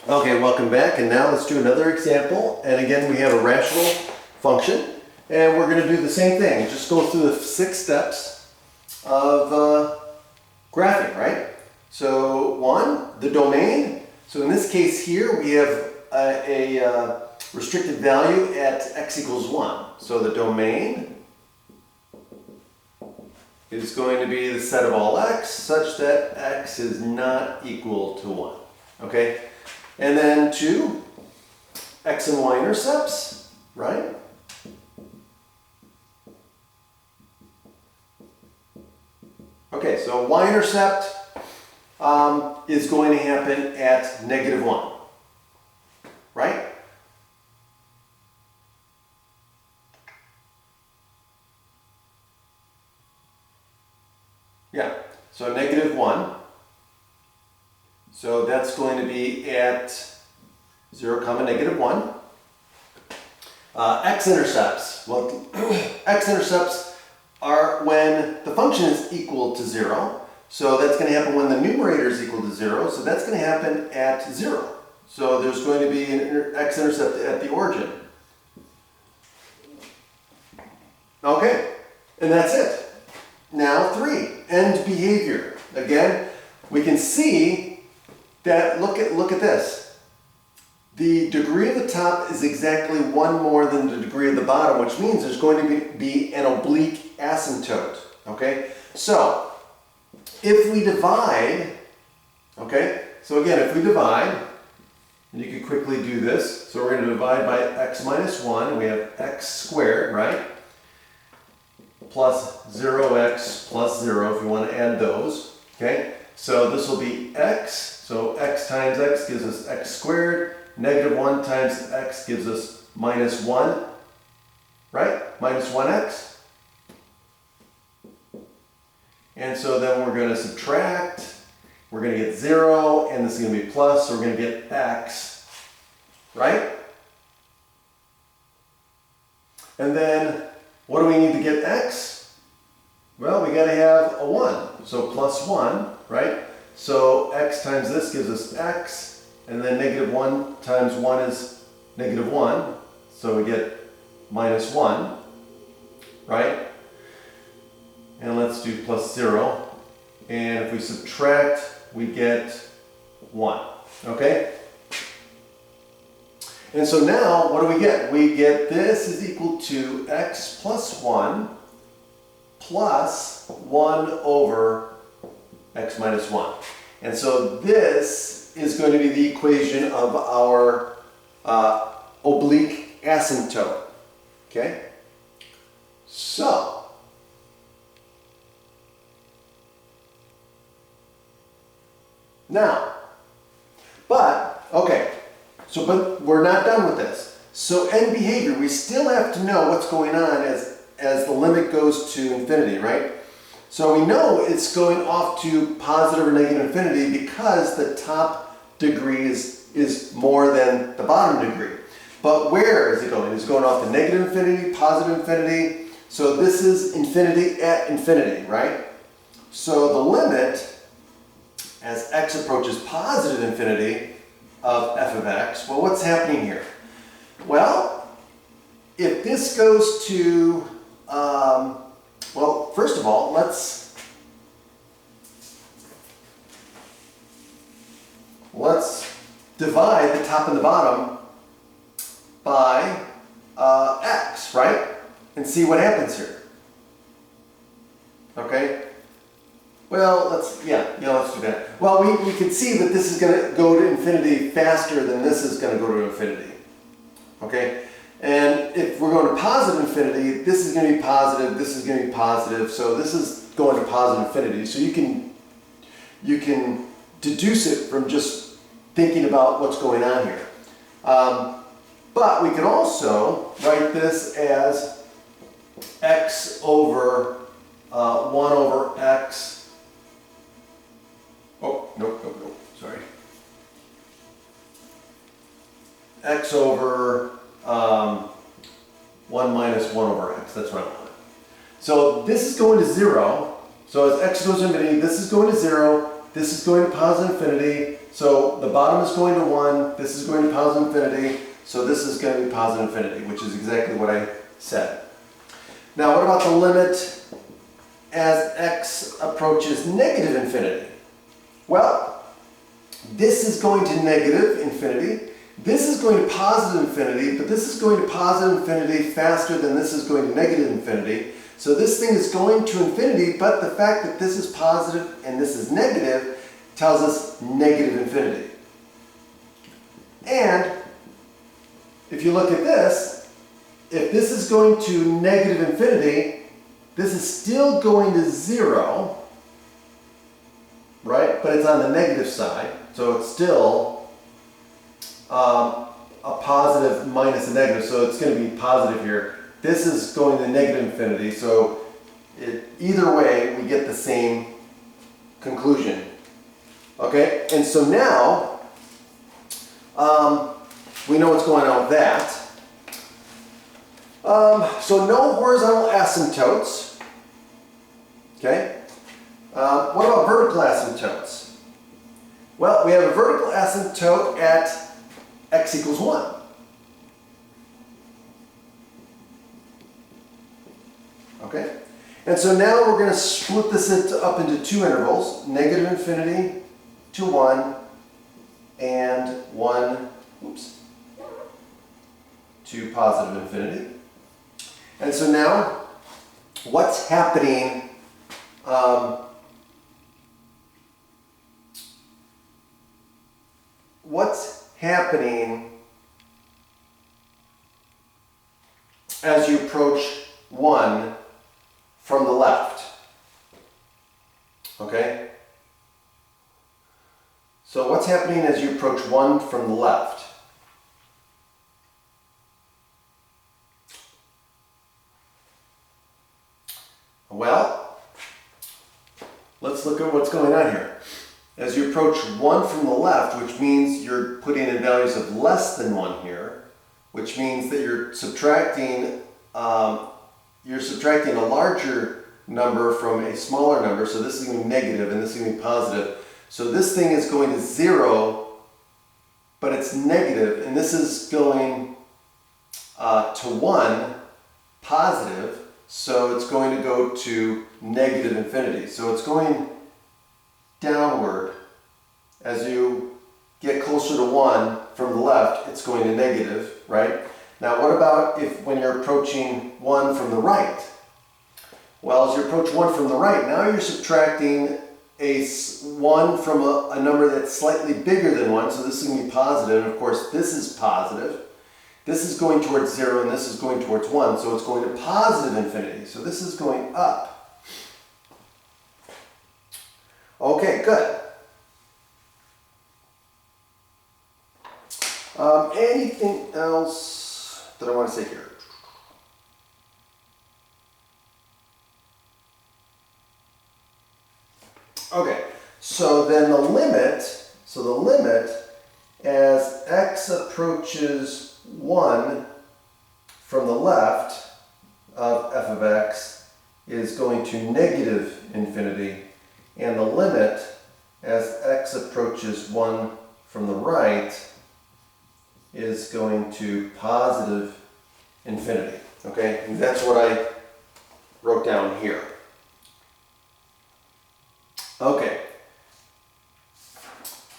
Okay, welcome back, and now let's do another example. And again, we have a rational function, and we're going to do the same thing. Just go through the 6 steps of graphing, right? So 1, the domain. So in this case here, we have a restricted value at x equals 1. So the domain is going to be the set of all x such that x is not equal to 1. Okay? And then 2, x and y intercepts, right? Okay, so y-intercept is going to happen at -1, right? Yeah, so -1. So that's going to be at 0, -1. X-intercepts. Well, x-intercepts are when the function is equal to 0. So that's going to happen when the numerator is equal to 0. So that's going to happen at 0. So there's going to be an x-intercept at the origin. Okay, and that's it. Now 3, end behavior. Again, we can see that, look at this. The degree of the top is exactly 1 more than the degree of the bottom, which means there's going to be an oblique asymptote. Okay, so if we divide, okay, so again, if we divide, and you can quickly do this, so we're going to divide by x minus 1, we have x squared, right? Plus 0x plus 0 if you want to add those, okay? So this will be x, so x times x gives us x squared, -1 times x gives us -1, right? Minus 1x. And so then we're going to subtract, we're going to get 0, and this is going to be plus, so we're going to get x, right? And then what do we need to get x? Well, we got to have a 1, so plus 1, right? So x times this gives us x, and then -1 times 1 is -1, so we get -1, right? And let's do plus 0, and if we subtract, we get 1, okay? And so now, what do we get? We get this is equal to x plus 1 plus 1 over x minus 1. And so this is going to be the equation of our oblique asymptote. Okay? So, now, but we're not done with this. So end behavior, we still have to know what's going on as the limit goes to infinity, right? So we know it's going off to positive or negative infinity because the top degree is more than the bottom degree. But where is it going? It's going off to negative infinity, positive infinity. So this is infinity at infinity, right? So the limit as x approaches positive infinity of f of x, well, what's happening here? Well, if this goes to, well, first of all, let's divide the top and the bottom by x, right? And see what happens here. Okay? Well, let's do that. Well, we can see that this is going to go to infinity faster than this is going to go to infinity. Okay? And if we're going to positive infinity, this is going to be positive, this is going to be positive, so this is going to positive infinity. So you can deduce it from just thinking about what's going on here. But we can also write this as x over 1 over x. Oh, nope, sorry. X over 1 minus 1 over x, that's what I want. So this is going to 0. So as x goes to infinity, this is going to 0, this is going to positive infinity, so the bottom is going to 1, this is going to positive infinity, so this is going to be positive infinity, which is exactly what I said. Now what about the limit as x approaches negative infinity? Well, this is going to negative infinity, this is going to positive infinity, but this is going to positive infinity faster than this is going to negative infinity. So this thing is going to infinity, but the fact that this is positive and this is negative tells us negative infinity. And if you look at this, if this is going to negative infinity, this is still going to 0, right? But it's on the negative side, so it's still a positive minus a negative, so it's going to be positive here. This is going to negative infinity, so either way we get the same conclusion. Okay, and so now we know what's going on with that. So no horizontal asymptotes. Okay, what about vertical asymptotes? Well, we have a vertical asymptote at x equals 1. Okay, and so now we're going to split this up into two intervals, negative infinity to 1 and 1 to positive infinity. And so now what's happening as you approach 1 from the left? Okay? So what's happening as you approach 1 from the left? Well, let's look at what's going on here. As you approach 1 from the left, which means you're putting in values of less than 1 here, which means that you're subtracting a larger number from a smaller number, so this is going to be negative and this is going to be positive. So this thing is going to 0, but it's negative, and this is going to 1, positive, so it's going to go to negative infinity. So it's going downward. As you get closer to 1 from the left, it's going to negative, right? Now what about when you're approaching 1 from the right? Well, as you approach 1 from the right, now you're subtracting a 1 from a number that's slightly bigger than 1, so this is going to be positive, and of course this is positive. This is going towards 0 and this is going towards 1, so it's going to positive infinity. So this is going up. Okay, good. Anything else that I want to say here? Okay, so then the limit as x approaches 1 from the left of f of x is going to negative infinity, and the limit as x approaches 1 from the right is going to positive infinity. Okay, and that's what I wrote down here. Okay.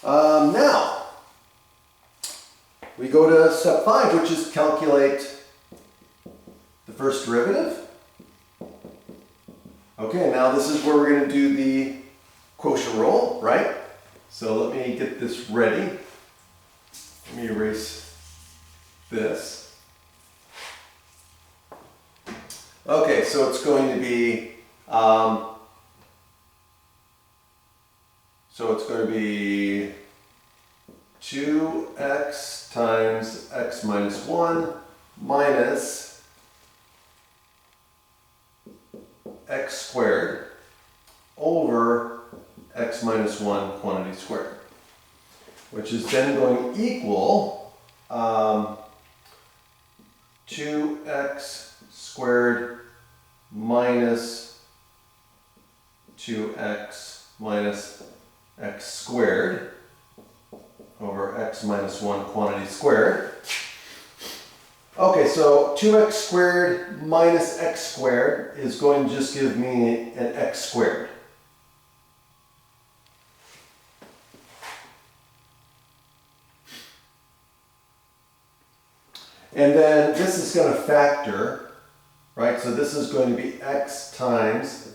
Now we go to step 5, which is calculate the first derivative. Okay, now this is where we're going to do the quotient rule, right? So let me get this ready. Let me erase this. Okay, so it's going to be 2x times x minus 1 minus x squared over x minus 1 quantity squared, which is then going to equal 2x squared minus 2x minus x squared over x minus 1 quantity squared. Okay, so 2x squared minus x squared is going to just give me an x squared. And then this is going to factor, right? So this is going to be x times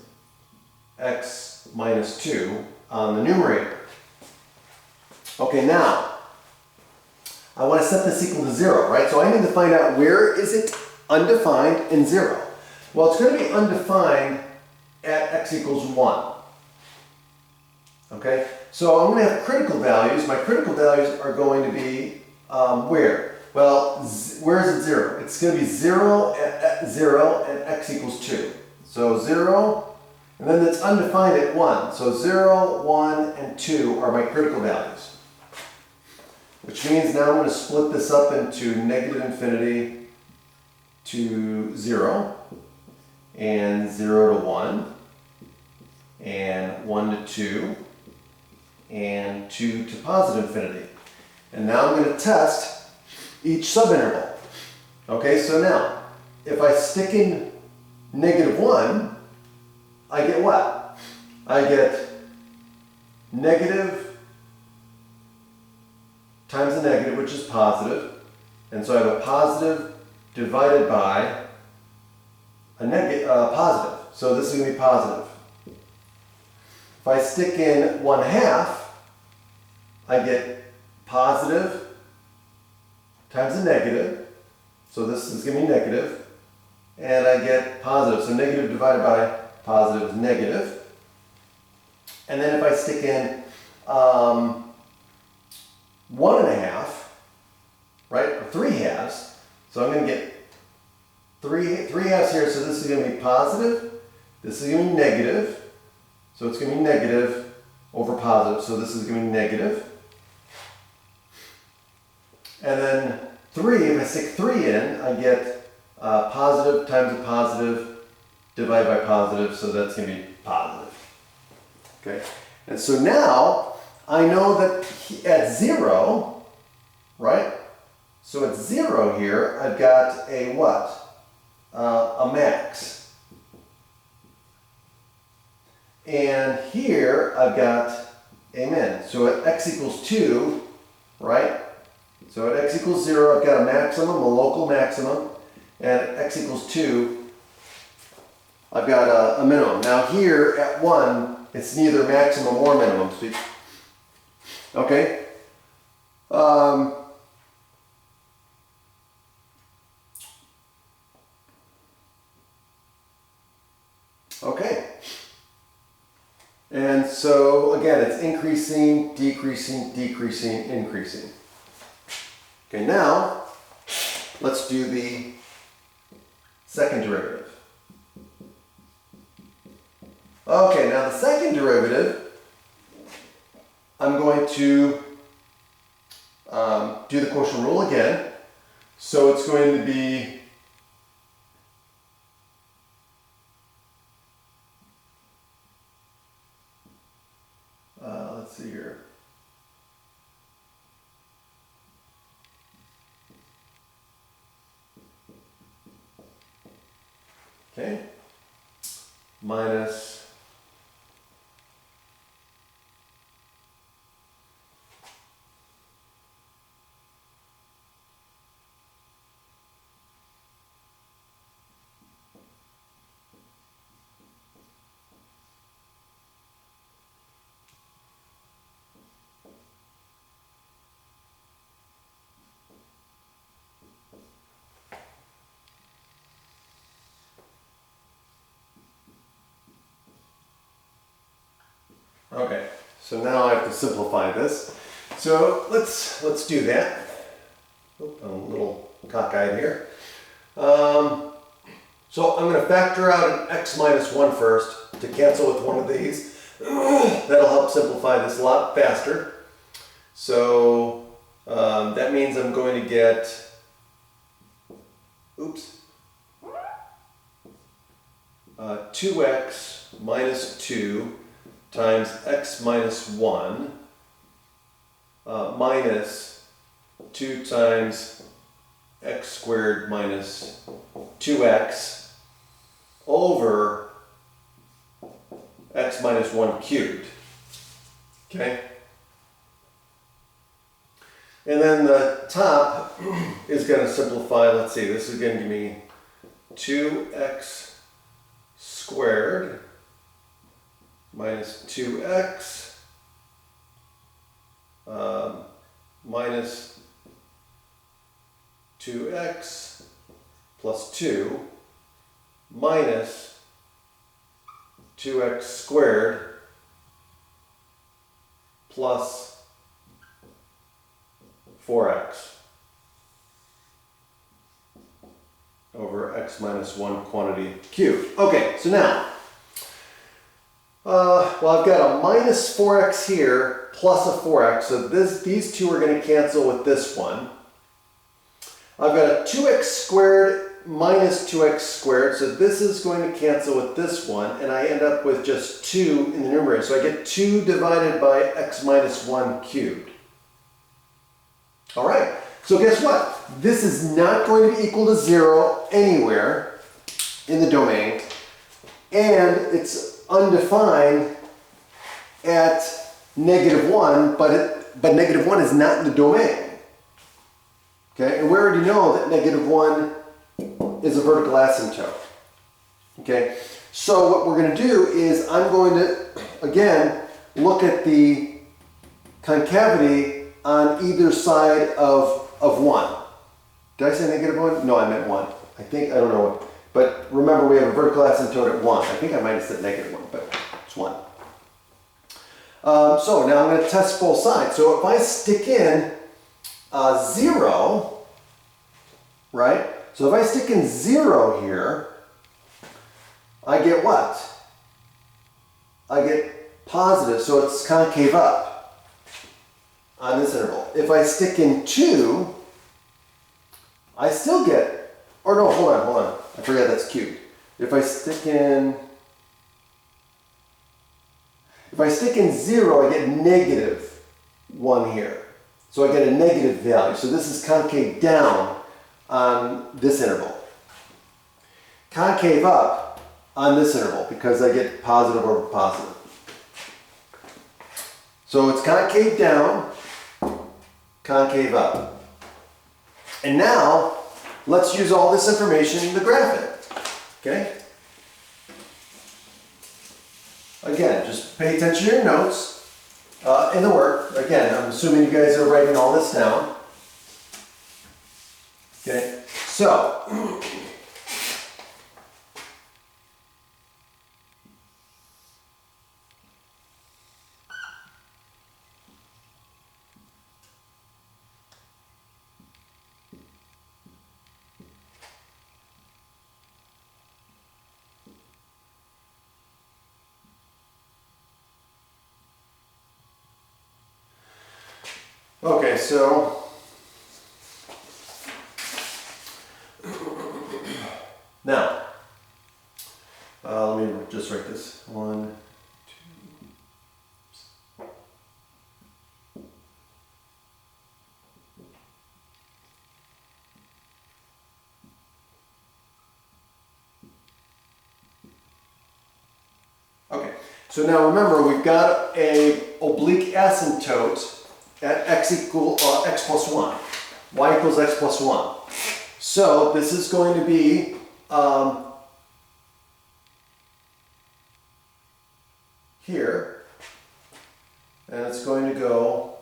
x minus 2 on the numerator. Okay, now, I want to set this equal to 0, right? So I need to find out where is it undefined and 0. Well, it's going to be undefined at x equals 1. Okay, so I'm going to have critical values. My critical values are going to be where? Well, where is it 0? It's going to be 0 at 0 and x equals 2. So 0, and then it's undefined at 1. So 0, 1, and 2 are my critical values. Which means now I'm going to split this up into negative infinity to 0, and 0 to 1, and 1 to 2, and 2 to positive infinity. And now I'm going to test each subinterval. Okay, so now, if I stick in negative 1, I get what? I get negative times a negative, which is positive. And so I have a positive divided by a positive. So this is going to be positive. If I stick in 1/2, I get positive times a negative, so this is going to be negative, and I get positive, so negative divided by positive is negative. And then if I stick in 1.5, right, or 3/2, so I'm going to get 3/2 here, so this is going to be positive, this is going to be negative, so it's going to be negative over positive, so this is going to be negative. And then 3, if I stick 3 in, I get positive times a positive divided by positive, so that's going to be positive. Okay, and so now I know that at 0, right? So at 0 here, I've got a what? A max. And here I've got a min. So at x equals 2, right? So at x equals 0, I've got a maximum, a local maximum, and at x equals 2, I've got a minimum. Now here at 1, it's neither maximum or minimum. Okay? Okay. And so again, it's increasing, decreasing, decreasing, increasing. Okay, now let's do the second derivative. Okay, now the second derivative, I'm going to do the quotient rule again. So it's going to be let's see here. Okay, minus okay, so now I have to simplify this. So let's do that. Oh, I'm a little cockeyed here. So I'm going to factor out an x minus 1 first to cancel with one of these. That'll help simplify this a lot faster. So that means I'm going to get, oops, 2x minus 2 times x minus 1 minus 2 times x squared minus 2x over x minus 1 cubed. Okay? And then the top is going to simplify. Let's see, this is going to give me 2x squared minus 2x minus 2x plus 2 minus 2x squared plus 4x over x minus 1 quantity cubed. Okay, so now, well, I've got a minus 4x here plus a 4x, so these two are going to cancel with this one. I've got a 2x squared minus 2x squared, so this is going to cancel with this one, and I end up with just 2 in the numerator. So I get 2 divided by x minus 1 cubed. All right, so guess what? This is not going to be equal to 0 anywhere in the domain, and it's undefined at -1, but -1 is not in the domain. Okay, and we already know that -1 is a vertical asymptote. Okay, so what we're going to do is I'm going to, again, look at the concavity on either side of 1. Did I say -1? No, I meant 1. I don't know. But remember, we have a vertical asymptote at 1. I think I might have said -1, but it's 1. So now I'm going to test both sides. So if I stick in 0, right? So if I stick in 0 here, I get what? I get positive, so it's concave up on this interval. If I stick in 2, I still get, or no, hold on. I forgot that's cubed. If I stick in 0, I get -1 here. So I get a negative value. So this is concave down on this interval. Concave up on this interval because I get positive over positive. So it's concave down, concave up. And now, let's use all this information to graph it. Okay? Again, just pay attention to your notes in the work. Again, I'm assuming you guys are writing all this down. Okay, so now, let me just write this. 1, 2. Okay, so now remember we've got a oblique asymptote at x plus 1, y equals x plus 1. So this is going to be here, and it's going to go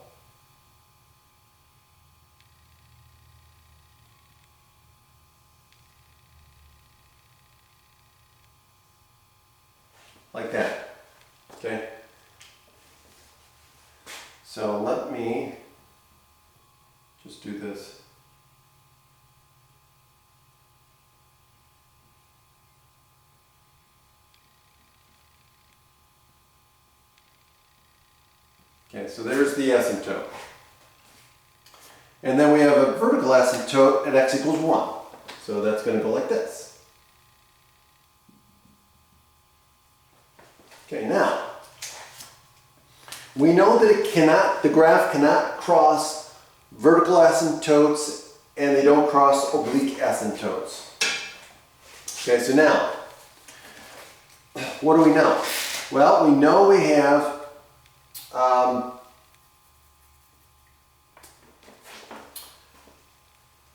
like that. Okay? So let me just do this. Okay, so there's the asymptote. And then we have a vertical asymptote at x equals 1. So that's going to go like this. Okay, now, we know that the graph cannot cross vertical asymptotes and they don't cross oblique asymptotes. Okay, so now, what do we know? Well, we know we have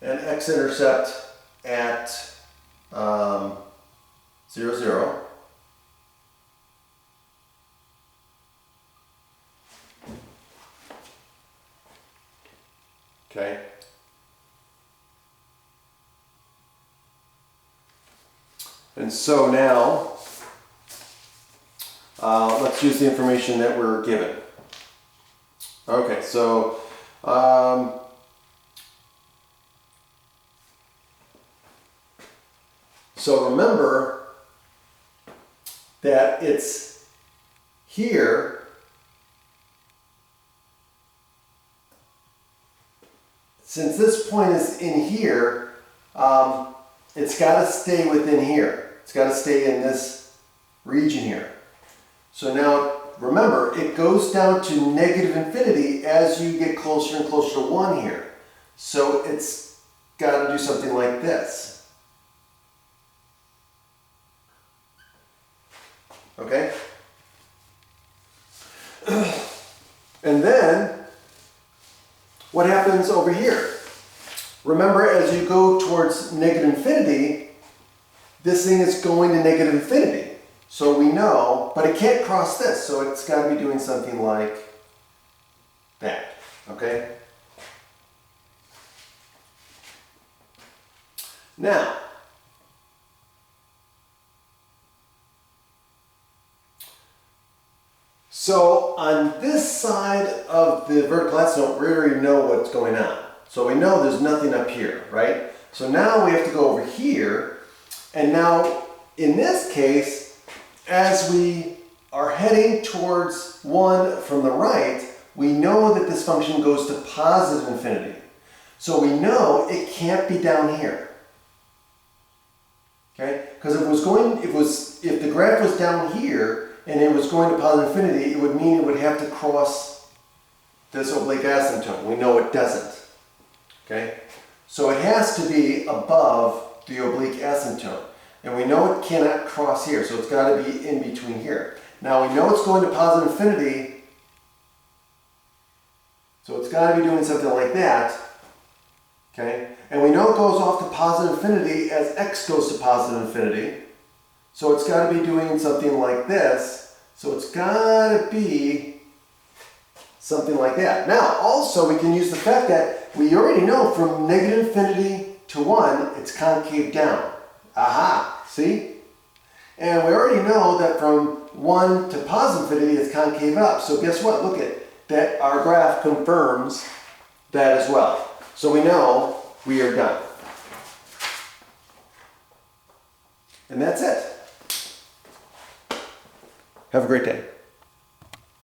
an x-intercept at 0, 0. Okay. And so now, let's use the information that we're given. Okay, so remember that it's here. Since this point is in here, it's got to stay within here. It's got to stay in this region here. So now, remember, it goes down to negative infinity as you get closer and closer to 1 here. So it's got to do something like this. Okay? And then, what happens over here? Remember, as you go towards negative infinity, this thing is going to negative infinity. So we know, but it can't cross this, so it's got to be doing something like that. Okay? Now, so on this side of the vertical asymptote, we already know what's going on. So we know there's nothing up here, right? So now we have to go over here, and now in this case, as we are heading towards 1 from the right, we know that this function goes to positive infinity. So we know it can't be down here. Okay? Because if the graph was down here and it was going to positive infinity, it would mean it would have to cross this oblique asymptote. We know it doesn't. Okay? So it has to be above the oblique asymptote. And we know it cannot cross here, so it's got to be in between here. Now we know it's going to positive infinity, so it's got to be doing something like that. Okay? And we know it goes off to positive infinity as x goes to positive infinity. So it's got to be doing something like this. So it's got to be something like that. Now, also, we can use the fact that we already know from negative infinity to 1, it's concave down. Aha, see? And we already know that from 1 to positive infinity, it's concave up. So guess what? Look at that. Our graph confirms that as well. So we know we are done. And that's it. Have a great day.